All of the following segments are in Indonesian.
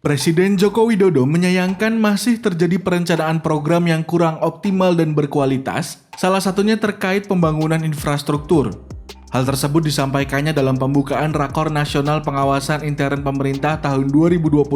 Presiden Joko Widodo menyayangkan masih terjadi perencanaan program yang kurang optimal dan berkualitas, salah satunya terkait pembangunan infrastruktur. Hal tersebut disampaikannya dalam pembukaan Rakor Nasional Pengawasan Intern Pemerintah tahun 2021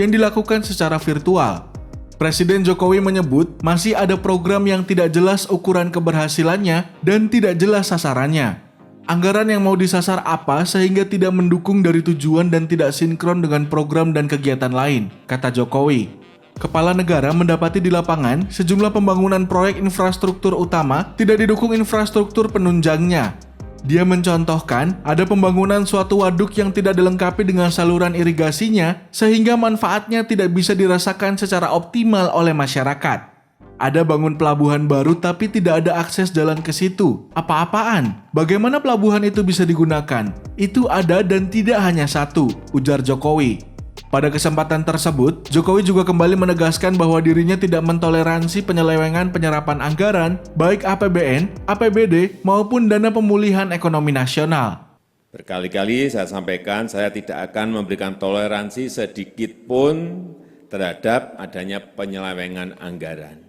yang dilakukan secara virtual. Presiden Jokowi menyebut masih ada program yang tidak jelas ukuran keberhasilannya dan tidak jelas sasarannya. Anggaran yang mau disasar apa sehingga tidak mendukung dari tujuan dan tidak sinkron dengan program dan kegiatan lain, kata Jokowi. Kepala negara mendapati di lapangan sejumlah pembangunan proyek infrastruktur utama tidak didukung infrastruktur penunjangnya. Dia mencontohkan ada pembangunan suatu waduk yang tidak dilengkapi dengan saluran irigasinya sehingga manfaatnya tidak bisa dirasakan secara optimal oleh masyarakat. Ada bangun pelabuhan baru tapi tidak ada akses jalan ke situ. Apa-apaan? Bagaimana pelabuhan itu bisa digunakan? Itu ada dan tidak hanya satu, ujar Jokowi. Pada kesempatan tersebut, Jokowi juga kembali menegaskan bahwa dirinya tidak mentoleransi penyelewengan penyerapan anggaran, baik APBN, APBD, maupun dana pemulihan ekonomi nasional. Berkali-kali saya sampaikan, saya tidak akan memberikan toleransi sedikit pun terhadap adanya penyelewengan anggaran.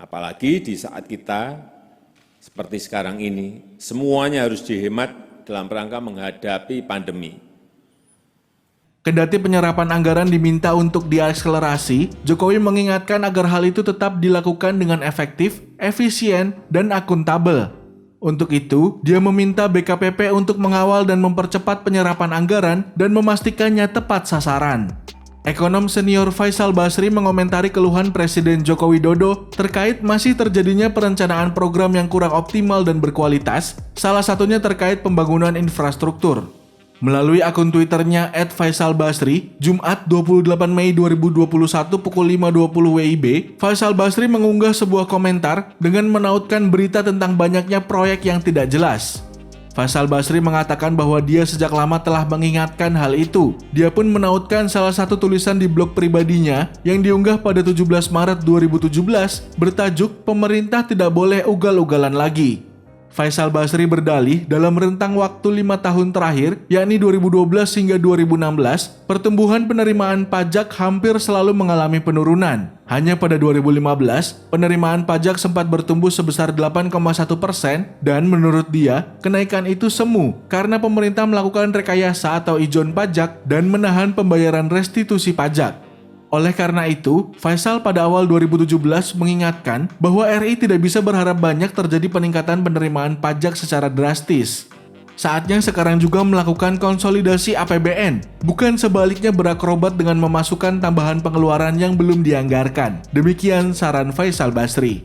Apalagi di saat kita seperti sekarang ini, semuanya harus dihemat dalam rangka menghadapi pandemi. Kendati penyerapan anggaran diminta untuk diakselerasi, Jokowi mengingatkan agar hal itu tetap dilakukan dengan efektif, efisien, dan akuntabel. Untuk itu, dia meminta BKPP untuk mengawal dan mempercepat penyerapan anggaran dan memastikannya tepat sasaran. Ekonom senior Faisal Basri mengomentari keluhan Presiden Joko Widodo terkait masih terjadinya perencanaan program yang kurang optimal dan berkualitas, salah satunya terkait pembangunan infrastruktur. Melalui akun Twitternya @FaisalBasri, Jumat 28 Mei 2021 pukul 5.20 WIB, Faisal Basri mengunggah sebuah komentar dengan menautkan berita tentang banyaknya proyek yang tidak jelas. Faisal Basri mengatakan bahwa dia sejak lama telah mengingatkan hal itu. Dia pun menautkan salah satu tulisan di blog pribadinya yang diunggah pada 17 Maret 2017 bertajuk "Pemerintah Tidak Boleh Ugal-ugalan Lagi". Faisal Basri berdalih dalam rentang waktu 5 tahun terakhir, yakni 2012 hingga 2016, pertumbuhan penerimaan pajak hampir selalu mengalami penurunan. Hanya pada 2015, penerimaan pajak sempat bertumbuh sebesar 8,1% dan menurut dia, kenaikan itu semu karena pemerintah melakukan rekayasa atau ijon pajak dan menahan pembayaran restitusi pajak. Oleh karena itu, Faisal pada awal 2017 mengingatkan bahwa RI tidak bisa berharap banyak terjadi peningkatan penerimaan pajak secara drastis. Saatnya sekarang juga melakukan konsolidasi APBN, bukan sebaliknya berakrobat dengan memasukkan tambahan pengeluaran yang belum dianggarkan. Demikian saran Faisal Basri.